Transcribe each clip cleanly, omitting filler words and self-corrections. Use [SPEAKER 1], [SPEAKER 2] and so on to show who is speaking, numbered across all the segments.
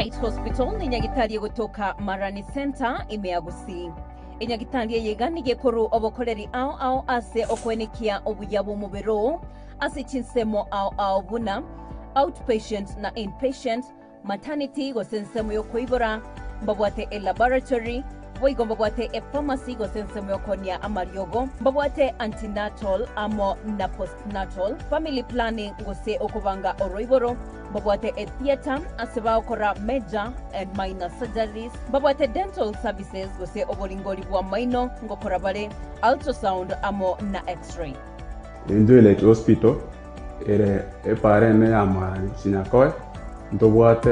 [SPEAKER 1] Alright, hospital ni nyagitari gutoka Marani Center imeagusi. Inyagitari yegani gekuru obokoleri ao ase okwenikia obuyabu mubiro ase chinsemo ao buna outpatient na inpatient maternity gosensemo yokoibora mbabwate e laboratory boigo mbabwate e pharmacy gosensemo yokonia amariogo mbabwate antenatal amo na postnatal family planning gose okubanga oroiboro mbabwate e theater aseba okora major and minor surgeries mbabwate dental services gose obolingoli bwa maino ngokora bale ultrasound amo na x-ray
[SPEAKER 2] Indwele hospital ere epare ne amara sinakoe ndobwate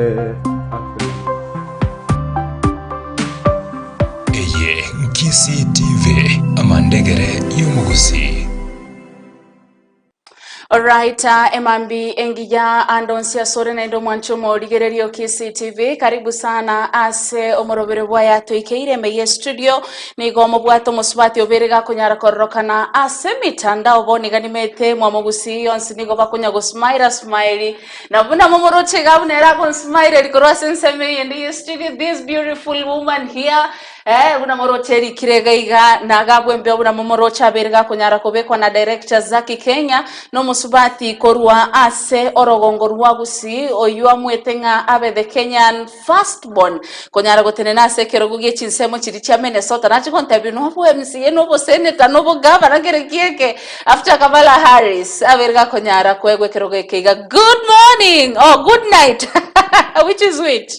[SPEAKER 3] Eye Nkisi TV amandegere y'umuguzi.
[SPEAKER 4] Alright, emambi engija andonsia sore na ndo mwanchumo ligererio Kisi TV. Karibu sana ase omorobere bwaya tuikeire meye studio nigo bwato musubati oberega kunyara korokana ase mitanda oboni ganimete mwamogusi yonsi nigo bakunya go smile na buna momoroche gabunera kon smile likoro senseme in the studio. This beautiful woman here buna moroche likirega na gabwembe buna momorocha berega kunyara kobekwa na director zaki Kenya no musubati korua ase orogongo rwagusi oyua mwetenga abe the Kenyan firstborn konyara gotenena ase kerogugie chinsemo chiri cha Minnesota na chikonta bino bo MCA no bo senator no bo governor gerekieke after Kamala Harris aberga konyara kwegwe kerogekeiga. Good morning or good night. Which is which?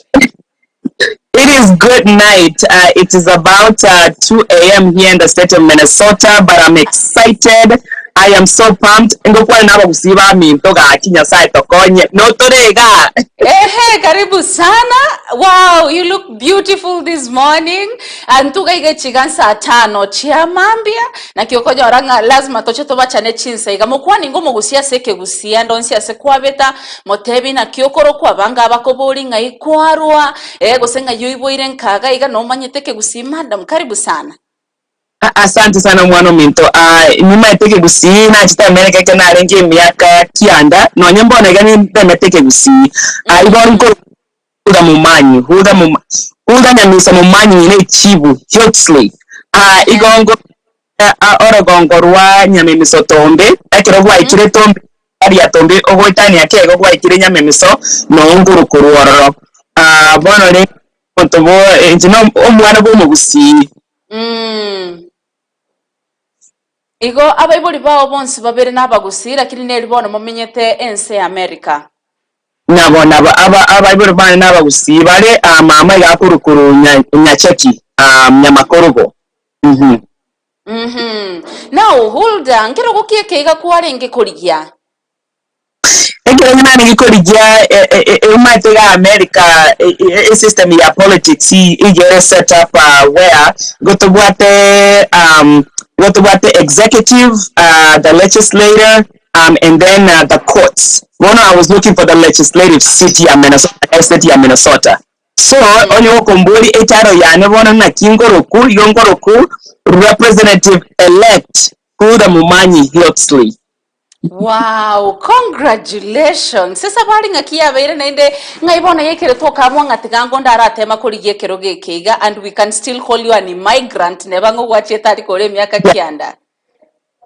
[SPEAKER 5] It is good night. It is about 2 a.m. here in the state of Minnesota, but I'm excited. I am so pumped. Ngokwa nabo kusiba minto ga kinya sai tokonye. No torega.
[SPEAKER 4] Karibu sana. Wow, you look beautiful this morning. Antuga ige chigansa 5 chia mambia na kiokonya oranga lazima toche toba chane chinsa iga mukwa ningo gusia seke gusia ndonsia se kwabeta motebi na kiokoro kwa banga bakoboli ngai kwarwa gosenga yuiboire nkaga iga no manyeteke gusi. Madam, karibu sana.
[SPEAKER 5] Asante sana mwana minto. Nyuma eteke gusi na chita America kana renge miaka kianda no nyembo na gani demeteke gusi. Ibon ko Huldah Momanyi Hiltsley. Igongo orogongo rwa nyamemiso tombe akero gwa ikire tombe ari atombe ogotani akego gwa ikire nyamemiso no nguru kuruoro. Bono le kontobo njino omwana bo mugusi.
[SPEAKER 4] Igo abaibuli bawo bonsi babere nabagusi lakini nelibono mumenyete ense America.
[SPEAKER 5] Nabona abaibuli bana nabagusi bale mama ya kurukuru nyacheki nyamakorogo.
[SPEAKER 4] Now Huldah ngero gokiekeiga kuarenge koligia.
[SPEAKER 5] Ekero nyana ngikoligia umatega America a system ya politics igere set up where gotobwate the executive, the legislator, and then the courts. One, I was looking for the legislative city of Minnesota. So, only okomboli etaro yane wana na yongoroku representative elect Huldah Momanyi Hiltsley.
[SPEAKER 4] Wow, congratulations. Sasa bali ngakia bere nende ngaibona yekere toka mwanga tigango ndara tema koligie keroge keiga, and we can still call you an immigrant nebango wache tari kole miaka kianda.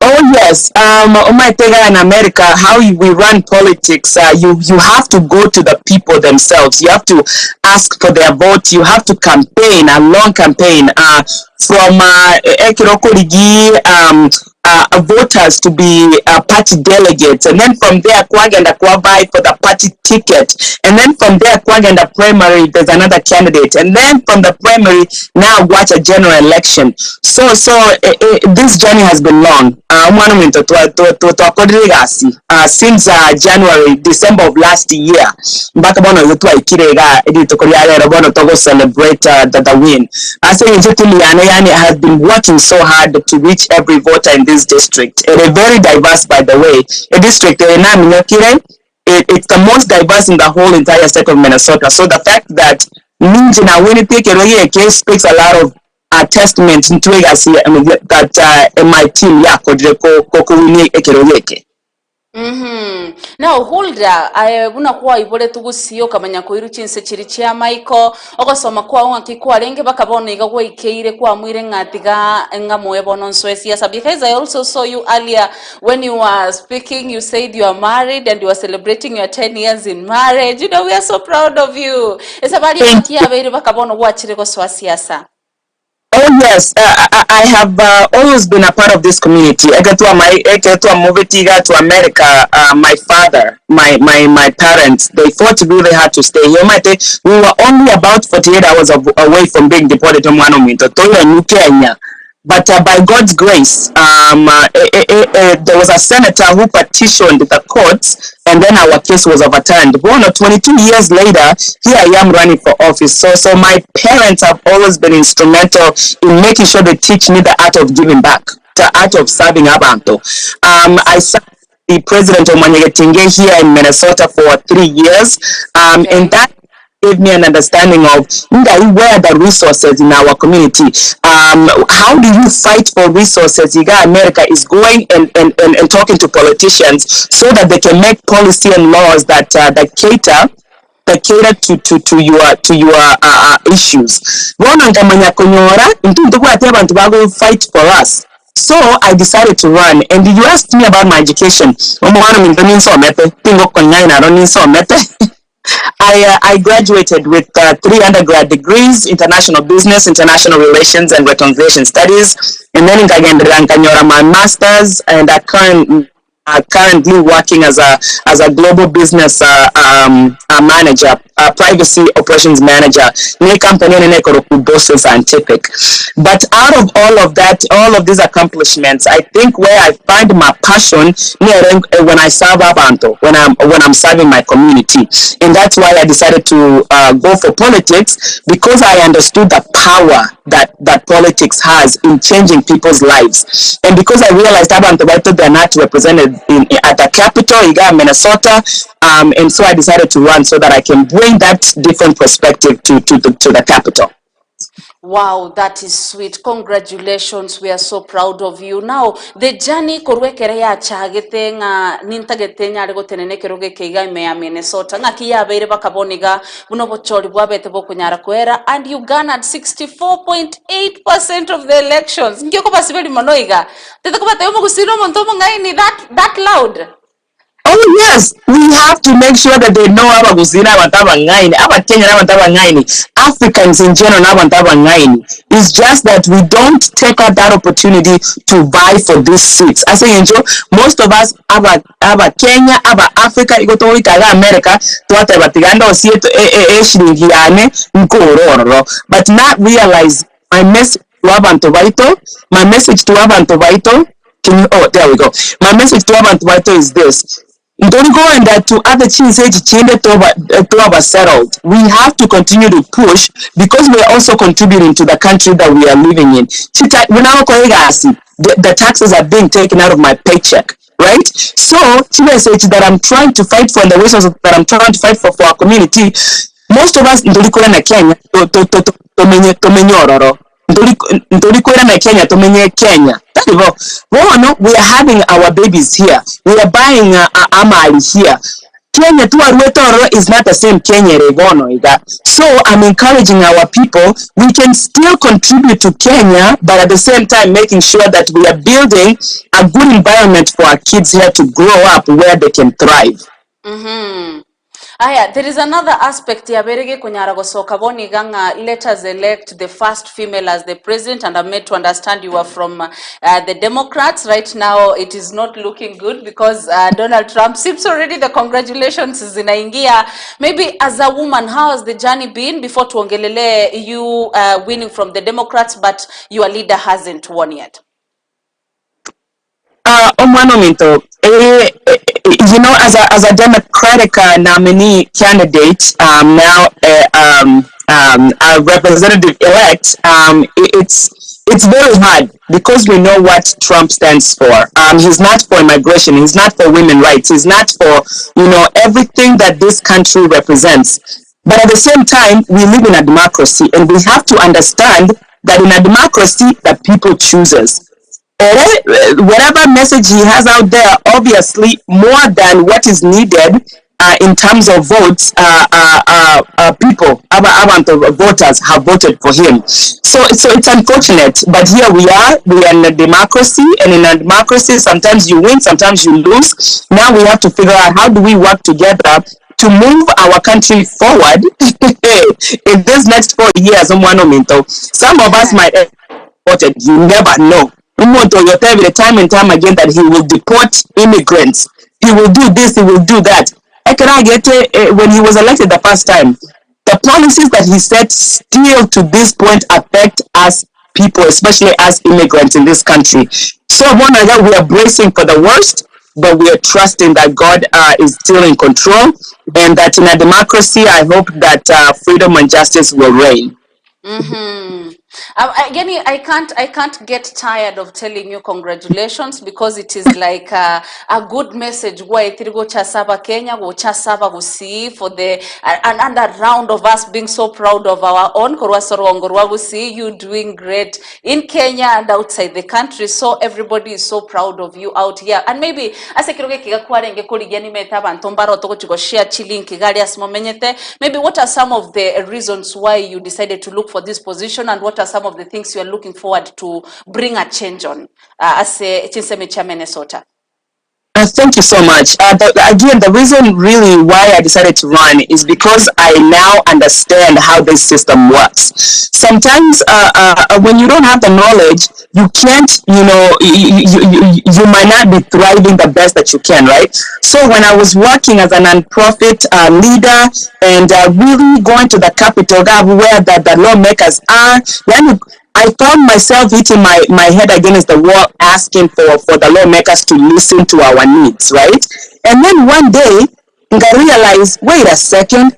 [SPEAKER 5] Oh yes, in America, how we run politics, you have to go to the people themselves. You have to ask for their vote. You have to campaign, a long campaign, from voters to be party delegates, and then from there kwagenda kwabai for the party ticket, and then from there kwagenda primary there's another candidate, and then from the primary now watch a general election. So this journey has been long. Since December of last year mpaka bono yetu ikirega edito koryale bono togo celebrate the win. I say yani has been working so hard to reach every voter in this district. It is very diverse, by the way. A district it's the most diverse in the whole entire state of Minnesota. So the fact that Ninjina Winnipeg case speaks a lot of testament into that my team
[SPEAKER 4] Now Huldah buna kwa ibole tugusiyo kamanya ko iruchinse chiri chia Michael ogosoma kwa onki kwa renge bakabona iga gwa ikeire kwa mwire ngatiga ngamoe bono nswesi yes because I also saw you earlier when you were speaking. You said you are married and you are celebrating your 10 years in marriage. You know, we are so proud of you. Esabali akia bere bakabona gwa chire go swasiasa.
[SPEAKER 5] Oh yes, I have always been a part of this community. I get to a movie to America. My father, my parents, they fought really hard to stay here. We were only about 48 hours away from being deported to New Kenya. But by God's grace, there was a senator who petitioned the courts, and then our case was overturned. 22 years later, here I am running for office. So my parents have always been instrumental in making sure they teach me the art of giving back, the art of serving abantu. I served the president of Momanyi here in Minnesota for 3 years, and that gave me an understanding of where the resources in our community. How do you fight for resources? America is going and talking to politicians so that they can make policy and laws that cater to your issues. Fight for us. So I decided to run, and you asked me about my education. I graduated with 3 undergrad degrees: international business, international relations, and reconciliation studies. And then I my master's, and I currently working as a global business manager, privacy operations manager. Scientific. But out of all of these accomplishments, I think where I find my passion when I serve Abantu, when I'm serving my community, and that's why I decided to go for politics, because I understood the power that politics has in changing people's lives, and because I realized Abantu they're not represented at the capital, Minnesota, and so I decided to run so that I can bring that different perspective to the capital.
[SPEAKER 4] Wow, that is sweet. Congratulations. We are so proud of you. Now, the journey korwekere ya chagete nga nintagete nyare gotenenekero gekeiga ime ya Minnesota nga kiya beire bakaboniga buno bochori bwabete bokunyara kwera, and you garnered 64.8% of the elections. Ngiyoko basibeli monoiga. Tete kubate yomo kusino montomo ngaini that loud.
[SPEAKER 5] Oh yes, we have to make sure that they know abaguzina abantabangaini, abakenya n'abantabangaini, Africans in general n'abantabangaini. It's just that we don't take out that opportunity to vie for these seats. I say, most of us Kenya, Africa, igotori kaga America, tuwate batiganda osieto shilingiane nkororo, but not realize my message to abantu baito, my message to abantu baito. There we go. My message to abantu baito is this. Don't go and to other things to settled. We have to continue to push because we are also contributing to the country that we are living in. The taxes are being taken out of my paycheck, right? So that I'm trying to fight for, and the resources that I'm trying to fight for our community. Most of us in Kenya Kenya. We are having our babies here. We are buying amali here. Kenya is not the same Kenya Regono. So I'm encouraging our people, we can still contribute to Kenya, but at the same time making sure that we are building a good environment for our kids here to grow up where they can thrive.
[SPEAKER 4] There is another aspect ya berege kunyara gosoka boni ganga, let us elect the first female as the president, and I'm made to understand you are from the Democrats. Right now it is not looking good because Donald Trump seems already the congratulations zinaingia. Maybe as a woman, how has the journey been before tuongelele you winning from the Democrats, but your leader hasn't won yet?
[SPEAKER 5] As a Democratic nominee candidate, now a representative elect, it's very hard because we know what Trump stands for. He's not for immigration. He's not for women's rights. He's not for everything that this country represents. But at the same time, we live in a democracy, and we have to understand that in a democracy, that people chooses. whatever message he has out there, obviously more than what is needed in terms of votes, people, our voters have voted for him. So it's unfortunate, but here we are in a democracy, and in a democracy, sometimes you win, sometimes you lose. Now we have to figure out how do we work together to move our country forward in this next 4 years. Some of us might have voted, you never know. The time and time again that he will deport immigrants. He will do this, he will do that. When he was elected the first time, the policies that he set still to this point affect us people, especially as immigrants in this country. So one another, we are bracing for the worst, but we are trusting that God is still in control, and that in a democracy, I hope that freedom and justice will reign.
[SPEAKER 4] Mm-hmm. Again, I can't get tired of telling you congratulations, because it is like a good message. Why Tirigo Chasaba Kenya, go Chasaba go see for the another round of us being so proud of our own. Korwasorongorwa, we see you doing great in Kenya and outside the country. So everybody is so proud of you out here. And maybe as a maybe what are some of the reasons why you decided to look for this position, and what are some of the things you are looking forward to bring a change on as a Chinsemecha, Minnesota?
[SPEAKER 5] Thank you so much. Again, the reason really why I decided to run is because I now understand how this system works. Sometimes when you don't have the knowledge, you can't, you might not be thriving the best that you can, right? So when I was working as a nonprofit leader and really going to the capital where the lawmakers are, then I found myself hitting my head against the wall, asking for the lawmakers to listen to our needs, right? And then one day, I realized, wait a second,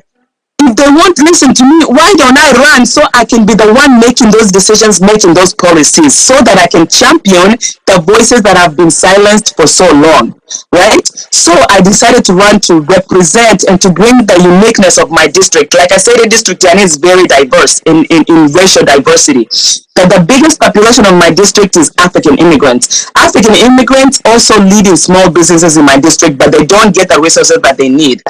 [SPEAKER 5] if they won't listen to me, why don't I run so I can be the one making those decisions, making those policies, so that I can champion the voices that have been silenced for so long, right? So I decided to run to represent and to bring the uniqueness of my district. Like I said, the district is very diverse in racial diversity. But the biggest population of my district is African immigrants. African immigrants also lead in small businesses in my district, but they don't get the resources that they need.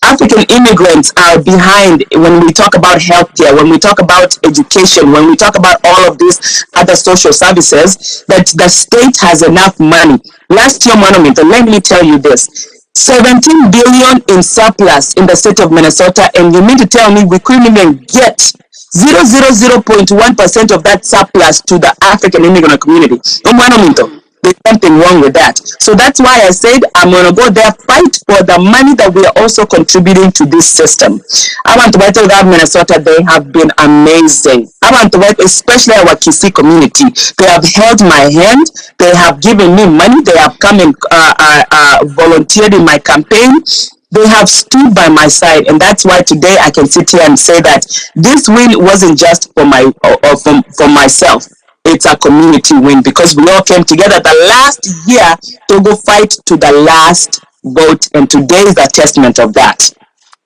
[SPEAKER 5] African immigrants are behind when we talk about healthcare, when we talk about education, when we talk about all of these other social services, that the state has enough money. Last year, let me tell you this. 17 billion in surplus in the state of Minnesota, and you mean to tell me we couldn't even get 0.1% of that surplus to the African immigrant community? There's something wrong with that. So that's why I said I'm going to go there, fight for the money that we are also contributing to this system. I want to tell that Minnesota, they have been amazing. I want to especially our Kisii community. They have held my hand. They have given me money. They have come and volunteered in my campaign. They have stood by my side, and that's why today I can sit here and say that this win wasn't just for myself. It's a community win, because we all came together the last year to go fight to the last vote, and today is a testament of that.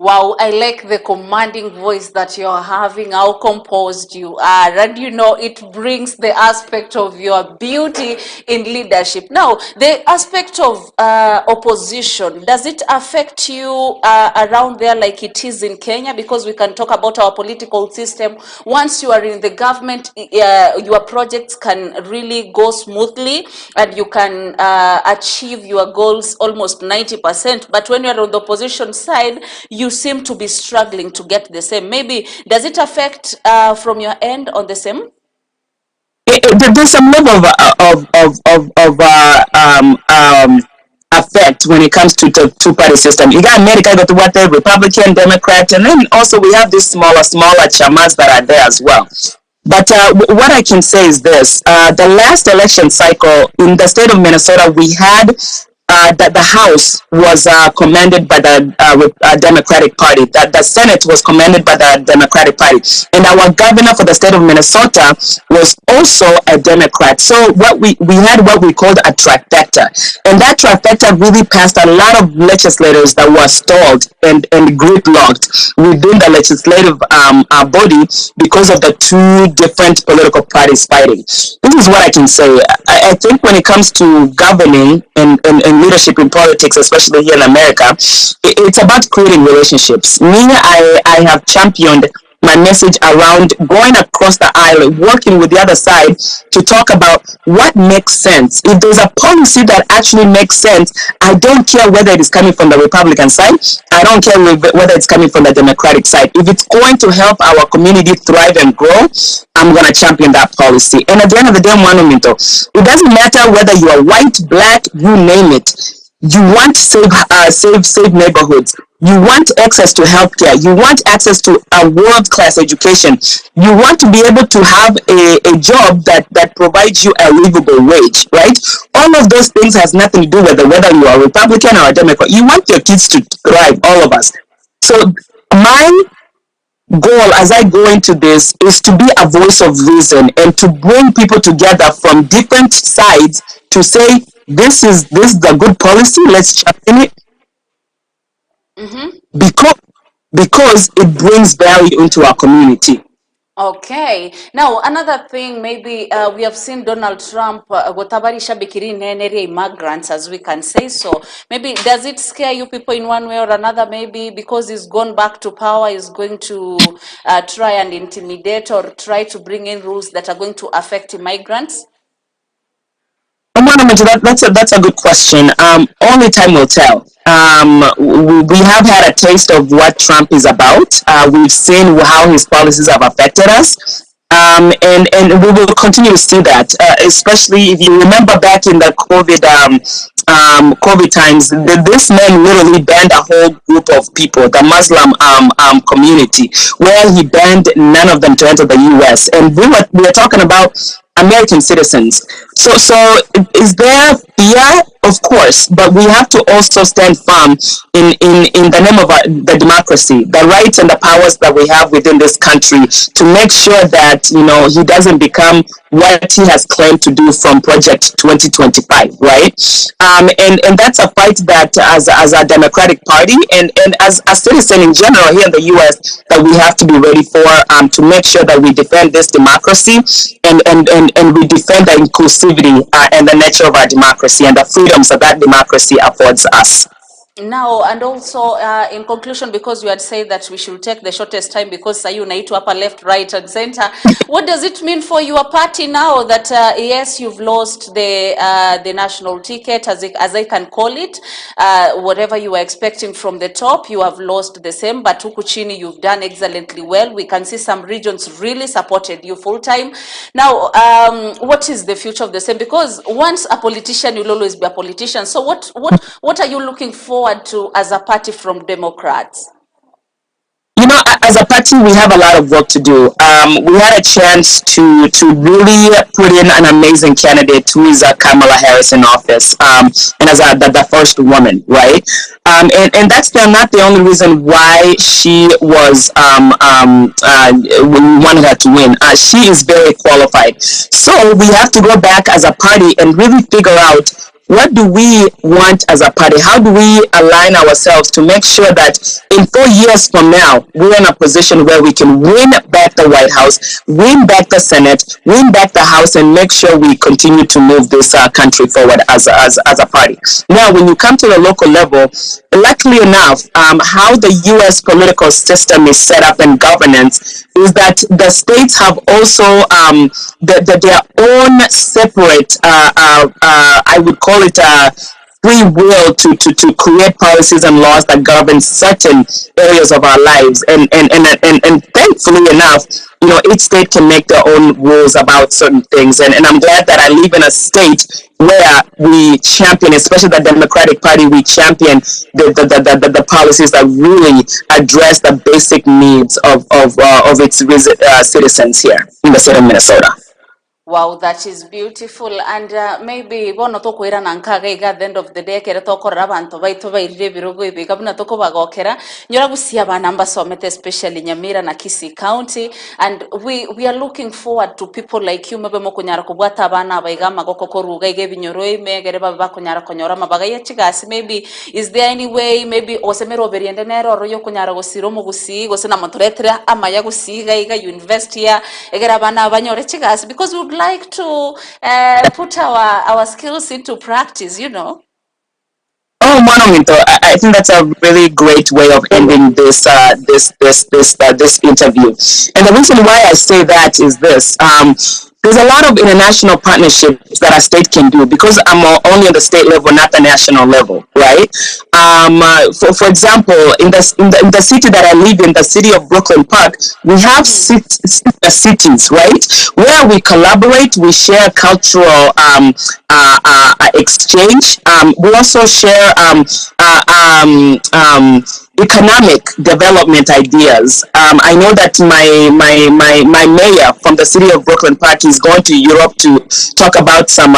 [SPEAKER 4] Wow, I like the commanding voice that you're having, how composed you are, and it brings the aspect of your beauty in leadership. Now, the aspect of opposition, does it affect you around there like it is in Kenya? Because we can talk about our political system. Once you are in the government, your projects can really go smoothly, and you can achieve your goals almost 90%. But when you're on the opposition side, you seem to be struggling to get the same. Maybe does it affect from your end on the same?
[SPEAKER 5] There's some level of effect when it comes to the two-party system. You got America, you got the what, Republican, Democrat, and then also we have these smaller chamas that are there as well. But what I can say is this: the last election cycle in the state of Minnesota, we had that the House was commanded by the Democratic Party, that the Senate was commanded by the Democratic Party, and our governor for the state of Minnesota was also a Democrat. So we had what we called a trifecta, and that trifecta really passed a lot of legislators that were stalled and gridlocked within the legislative body because of the two different political parties fighting. This is what I can say. I think when it comes to governing and leadership in politics, especially here in America, it's about creating relationships. Me, I have championed my message around going across the aisle, working with the other side to talk about what makes sense. If there's a policy that actually makes sense, I don't care whether it is coming from the Republican side, I don't care whether it's coming from the Democratic side. If it's going to help our community thrive and grow, I'm going to champion that policy. And at the end of the day, Monumento, it doesn't matter whether you are white, black, you name it. You want to save neighborhoods. You want access to healthcare. You want access to a world-class education. You want to be able to have a job that provides you a livable wage, right? All of those things has nothing to do with whether you are a Republican or a Democrat. You want your kids to thrive, all of us. So my goal as I go into this is to be a voice of reason and to bring people together from different sides to say, this is the good policy, let's champion it. Because it brings value into our community.
[SPEAKER 4] Okay. Now, another thing, maybe we have seen Donald Trump, gotabarisha bikiri neneri immigrants, as we can say so. Maybe, does it scare you people in one way or another? Maybe because he's gone back to power, he's going to try and intimidate or try to bring in rules that are going to affect immigrants?
[SPEAKER 5] That's a good question. Only time will tell. We have had a taste of what Trump is about. We've seen how his policies have affected us. And we will continue to see that, especially if you remember back in the COVID times, this man literally banned a whole group of people, the Muslim community, where he banned none of them to enter the U.S. And we are talking about American citizens. So is there fear? Of course, but we have to also stand firm in the name of the democracy, the rights and the powers that we have within this country, to make sure that, he doesn't become what he has claimed to do from Project 2025, right? And that's a fight that as a Democratic Party and as a citizen in general here in the U.S. that we have to be ready for, to make sure that we defend this democracy and we defend the inclusivity and the nature of our democracy and the freedoms that democracy affords us.
[SPEAKER 4] Now, and also in conclusion, because you had said that we should take the shortest time because Sayu Naitu upper left, right, and center. What does it mean for your party now that yes, you've lost the national ticket, as I can call it? Whatever you were expecting from the top, you have lost the same. But huku chini, you've done excellently well. We can see some regions really supported you full time. Now, what is the future of the same? Because once a politician, you'll always be a politician. So what are you looking for to as a party from Democrats?
[SPEAKER 5] As a party, we have a lot of work to do. We had a chance to really put in an amazing candidate who is Kamala Harris in office, and as the first woman, right? And that's not the only reason why she was we wanted her to win. She is very qualified. So we have to go back as a party and really figure out, what do we want as a party? How do we align ourselves to make sure that in 4 years from now, we're in a position where we can win back the White House, win back the Senate, win back the House, and make sure we continue to move this country forward as a party. Now, when you come to the local level, luckily enough, how the U.S. political system is set up and governance is that the states have also their own separate, I would call it free will to create policies and laws that govern certain areas of our lives. And thankfully enough, each state can make their own rules about certain things. And I'm glad that I live in a state where we champion, especially the Democratic Party, we champion the policies that really address the basic needs of its citizens here in the state of Minnesota.
[SPEAKER 4] Wow, that is beautiful. And maybe bono to kwira na nkaga iga at the end of the day kere to korra abantu baitu bairire birogo ibi kabuna to kubagokera nyora gusia bana mbasomete especially Nyamira na Kisii County, and we are looking forward to people like you mebe mokunyara kubwata bana baiga magoko koruga ige binyoro ime gere baba kunyara konyora mabaga ya chigasi. Maybe is there any way maybe osemero beriende nero royo kunyara gosiro mu Gusii gosena motoretra amaya gusiga iga university ya egera bana banyore chigasi, because we would like to put our skills into practice, you know.
[SPEAKER 5] Oh, Monomito, I think that's a really great way of ending this interview. And the reason why I say that is this. There's a lot of international partnerships that a state can do, because I'm only on the state level, not the national level, right? For example, in the city that I live in, the city of Brooklyn Park, we have cities, right, where we collaborate, we share cultural exchange. We also share economic development ideas. I know that my mayor from the city of Brooklyn Park is going to Europe to talk about some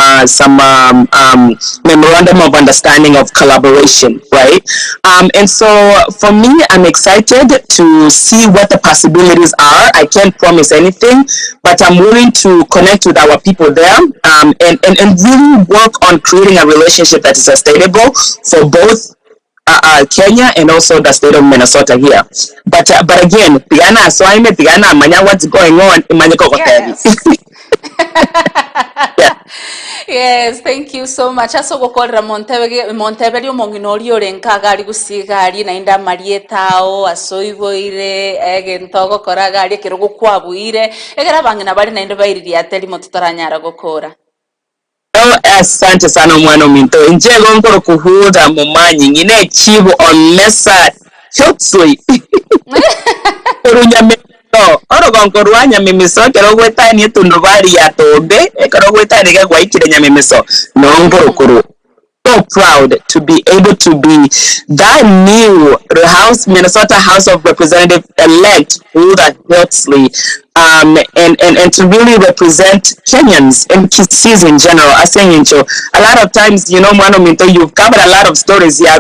[SPEAKER 5] memorandum of understanding of collaboration, right? And so for me, I'm excited to see what the possibilities are. I can't promise anything, but I'm willing to connect with our people there, and really work on creating a relationship that is sustainable for both Kenya and also the state of Minnesota here. But again, Tigana, so I met Tigana, Manya, what's going on in Manyako.
[SPEAKER 4] Yes. Yes, thank you so much. Aso gukorera Montebelio monginori orenkaga ari gusigari na inda marietao asoiboire egentogo koragari kirugo kwabuire egera bangina bari na indo bairiri ateli motutaranyara gukora.
[SPEAKER 5] Oh, asante sana mwana minto. Njego nkoro kuhuda Momanyi ngine chibu onmesa Hiltsley. Runyamimiso orogongo rwa nyamimiso kero gwetani tundubari ya tombe kero gwetani ga gwaikire nyamimiso nongoro kuru. So proud to be able to be that new Minnesota House of Representative elect Huldah Hiltsley, and to really represent Kenyans and Kisii in general. A lot of times, you know, you've covered a lot of stories. Now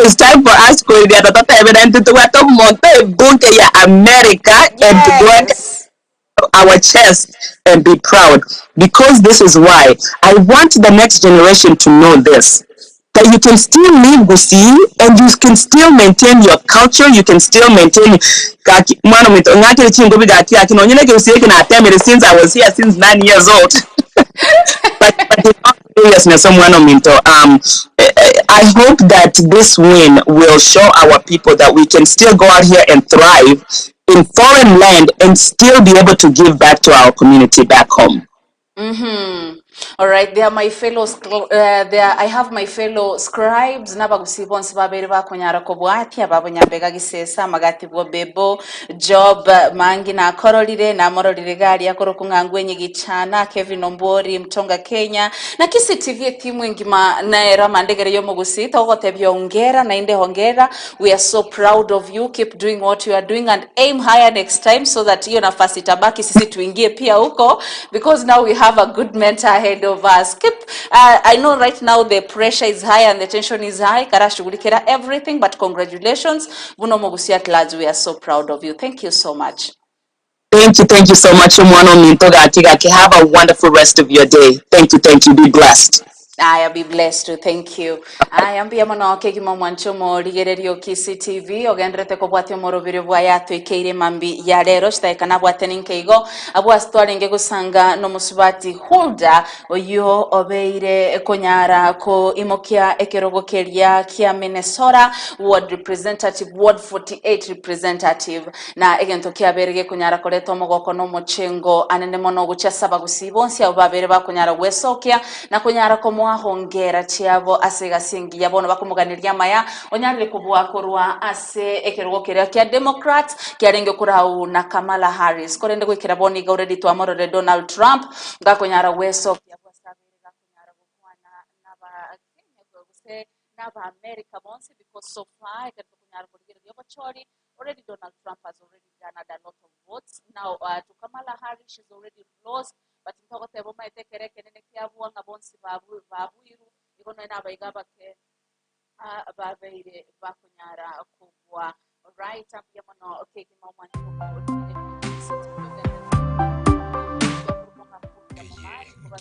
[SPEAKER 5] it's time for us to America and to go our chest and be proud, because this is why I want the next generation to know this, that you can still live Gusii and you can still maintain your culture, you can still maintain since I was here since 9 years old. but in all seriousness, I hope that this win will show our people that we can still go out here and thrive in foreign land and still be able to give back to our community back home.
[SPEAKER 4] All right, they are my fellow I have my fellow scribes nabagusibonse babere bakonyara ko bwati ababonyambega gisesa magati bwo bebo job mangi na kororire na mororire gari yakoro kungangwenye gicana Kevin Ombori Mtonga Kenya na Kisii TV timu ngima na era mandegere yo mugusita ogote byongera na inde hongera. We are so proud of you, keep doing what you are doing and aim higher next time so that hiyo nafasi tabaki sisi tuingie pia huko, because now we have a good mentor ahead of us. I know right now the pressure is high and the tension is high. Karashughulikira everything, but congratulations. Buno Mogusi lads, we are so proud of you. Thank you so much.
[SPEAKER 5] Thank you so much. Have a wonderful rest of your day. Thank you. Be blessed.
[SPEAKER 4] I'll be blessed too. Thank you. I am bia mono kegimo mwanchomo ligererio Kisii TV ogendrete ko bwatyo morobire bwa yatu ikeire mambi ya rero shitaikana bwateni nkeigo abwa story gusanga no musubati Huldah oyo obeire konyara ko imokia ekerogokeria kia Minnesota ward 48 representative na egento kia berege konyara koleto mogoko no mochengo anene mono guchasaba gusibonsi ababere bakonyara gwesokia na konyara ko hongera chiavo asega singi yabono bakumuganirya maya onyarire kubwa korwa ase ekerogokeria kia Democrats kiarenge kurau na Kamala Harris korende gwikira boni gauredi twamorore Donald Trump ngakonyara weso kia kwasabire gakonyara gukwana naba Kenya gose naba America bonse because so far ekero konyara kugira yobochori already Donald Trump has already garnered a lot of votes. Now, to Kamala Harris, she's already lost, but in Togo Tebo Maite Kereke Nekiabu and Abonsi Babu Babuiru, you're going to have a Gabake Babe Bakunyara Kubwa. Right, I'm Yamano, okay,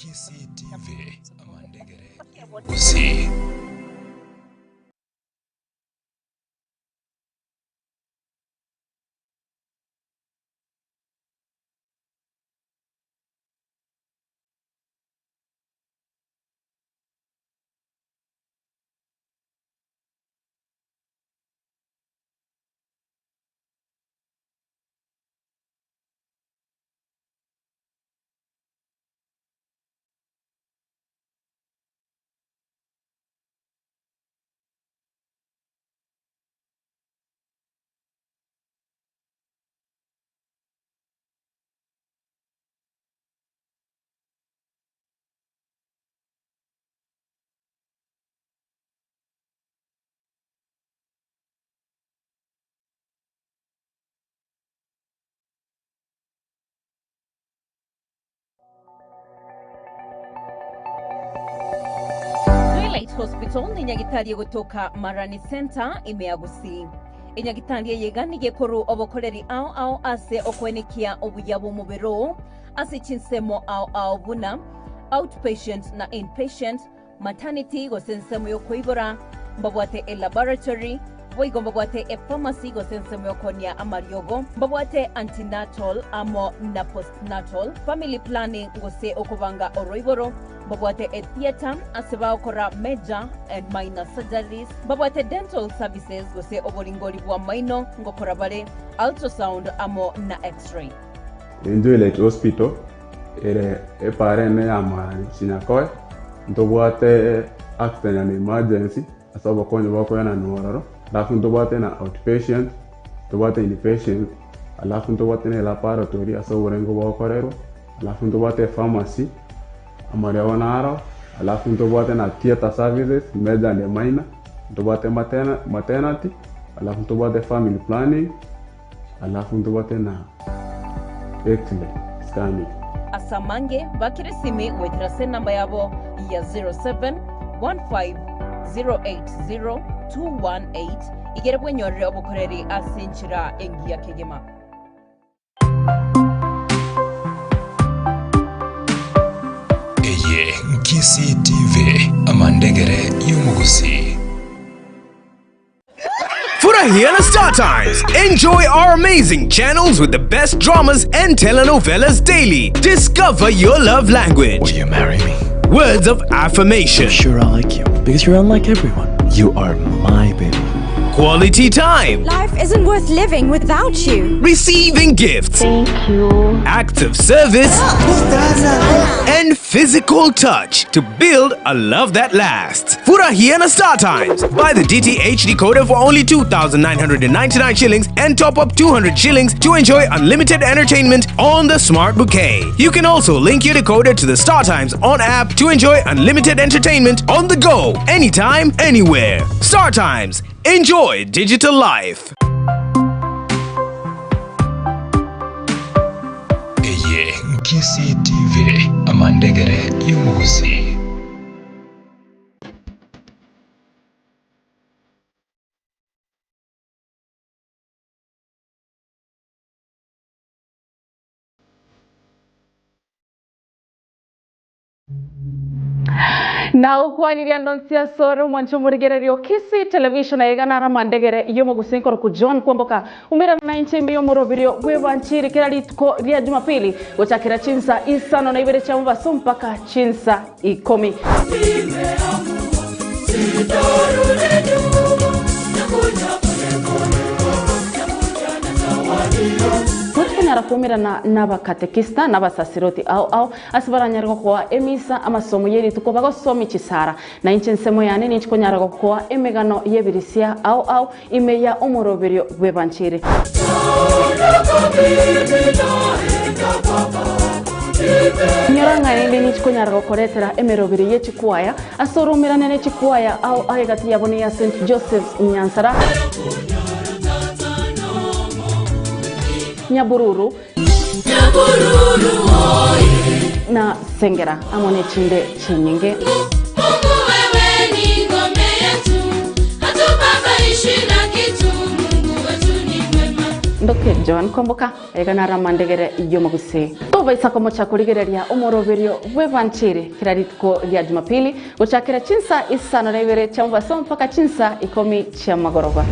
[SPEAKER 3] KCTV Amandegere Yomugusi.
[SPEAKER 1] Hospital enyagitalie gutoka Marani Center imeagusi enyagitalie yeganige koru obokoleri ao ase okwenekia obuyabu mubiro ase chinsemo ao buna outpatient na inpatient maternity gosensemo yokoibora mbabwate e laboratory boigo mbabwate e pharmacy gosensemo yokonia amariogo mbabwate antenatal amo na postnatal family planning gose okubanga oroiboro babwate a theater aseba okora major and minor surgeries babwate dental services gose obolingoli bwa maino ngokora bale ultrasound amo na x-ray
[SPEAKER 2] Indu like hospital ere parene amani sinyakoy ndobwate accident and emergency asaba konyo bako yana nororo alafu ndobwate na outpatient ndobwate inpatient alafu ndobwate na laboratory asoborengo bakorero alafu ndobwate pharmacy Amaria Wanaro, alafu ndobwate na theater services, major and minor, ndobwate maternity, alafu ndobwate family planning, alafu ndobwate na x-ray scanning.
[SPEAKER 1] Asamange bakirisimi wetrase namba yabo ya 0715080218 igerebwe nyorre obukoreri asinchira engia kegema.
[SPEAKER 3] KCTV Amandegere Yomugusi.
[SPEAKER 6] Furahia na Star Times. Enjoy our amazing channels with the best dramas and telenovelas daily. Discover your love language.
[SPEAKER 7] Will you marry me?
[SPEAKER 6] Words of affirmation.
[SPEAKER 7] I'm sure I like you because you're unlike everyone. You are my baby.
[SPEAKER 6] Quality time.
[SPEAKER 8] Life isn't worth living without you.
[SPEAKER 6] Receiving gifts.
[SPEAKER 8] Thank you.
[SPEAKER 6] Acts of service. And physical touch to build a love that lasts. Furahia na Star Times. Buy the DTH decoder for only 2,999 shillings and top up 200 shillings to enjoy unlimited entertainment on the Smart Bouquet. You can also link your decoder to the Star Times on app to enjoy unlimited entertainment on the go, anytime, anywhere. Star Times. Enjoy digital life.
[SPEAKER 3] KCTV Amandegere Yomugusi.
[SPEAKER 4] Now, kwani annoncia soro mwancho murigererio kisi television egana ramandegere yomo gusinkoro ku John kwamboka umira na inchembe yo morobirio webanchiri kila litko ria Jumapili gochakira chinsa isano na ibere chamva mpaka chinsa ikomi. Mutkenyara kumira na bakatekista na basasiroti au asibaranyarwa kwa emisa amasomo yeri tuko bagosomi chisara na inchensemo yane nichkonyarwa kwa emegano yebirisia au imeya omoroberio bwebanchire. Nyaranga nende nichkonyarwa koretera emerobiri yechikuaya asorumira nene chikuaya au aigati yaboni ya St. Joseph's Nyansara. Nyabururu na Sengera amone chinde chinyinge. Ndoke John komboka egana ramandegere yomoguse toba isako mocha kurigereria umoroberio wevanchire kiraritko ya Jumapili gochakira chinsa isano na ibere chamba so mpaka chinsa 10 cha magoroba.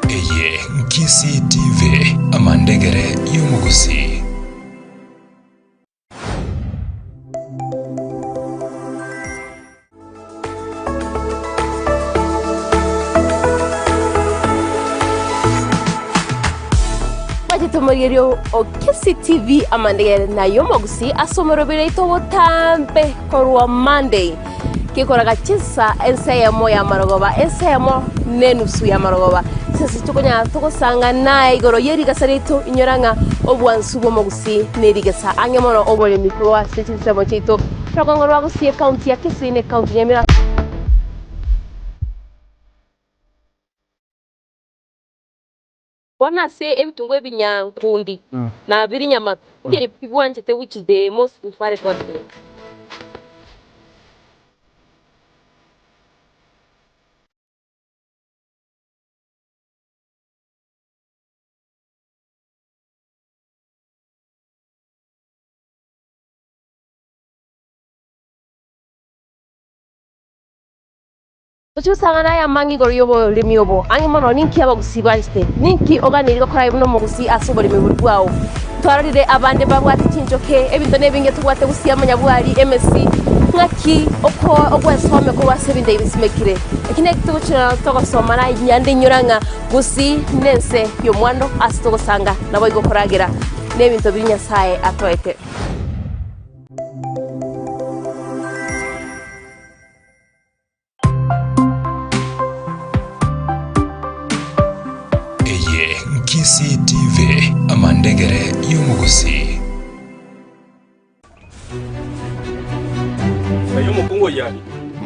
[SPEAKER 3] Eye Nkisi TV amandegere yumugusi.
[SPEAKER 9] Tomorero o Kisi TV amandegere na yomogusi asomorobere itobotambe korwa Monday kikoraga chinsa enseyemo ya marogoba enseyemo nenusu ya marogoba sisi tukonya tukosanga na igoro yerigasa rito inyoranga obwansu bomogusi nerigasa angemono obole mikwa sichisemo chito rogongorwa gusi county ya Kisi ne county Nyamira. Wana say everything we binyankundi na biri nyama ngere pibwanje te which is the most important one. Tuchusanga na ya mangi goriyobo lemiobo angimono ninki abagusibanste ninki oganiriko kora no mugusi asobole mebulwawo twararire abande babwati cinjoke ebintu nebinge tubwate gusiya manyabwari MSC ngaki oko ogwasome ko wasebinde ibisimekire ekine tubuchira togosoma na nyande nyuranga gusi nense yo mwando asitogosanga nabo igokoragira nebintu binyasaye atoete.
[SPEAKER 3] Nkisi TV amandegere yumugusi.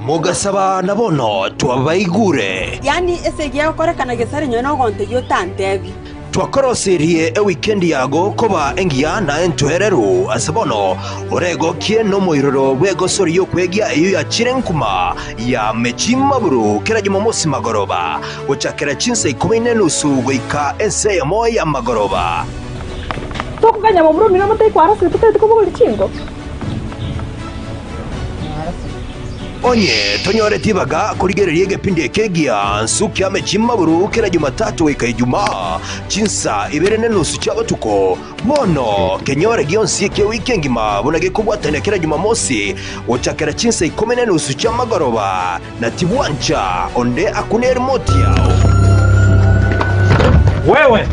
[SPEAKER 10] Mugasaba nabono twabaigure
[SPEAKER 11] yani esegiye korekana gesari nyono gonte yo tantebi
[SPEAKER 10] twakoroserie weekend yago koba engia na entuhereru asabono orego kie no moiroro bwego sori yo kwegia iyo ya chirenkuma ya mechima buru kera jumamosi magoroba gochakera chinsa 10:30 goika ense ya moya magoroba
[SPEAKER 12] tokuganya mu buru mino mate kwara se tutete ko bugoli chingo
[SPEAKER 10] onye tonyore tibaga kurigererie gepindi kegia nsuki amechima buru kera Jumatatu wika Ijumaa chinsa 2:30 cyabatuko bono kenyore gionsi ke weekend ma bonage kubwatana kera Jumamosi ochakera chinsa 10:30 cyamagoroba na tibwancha onde akuner moti yao wewe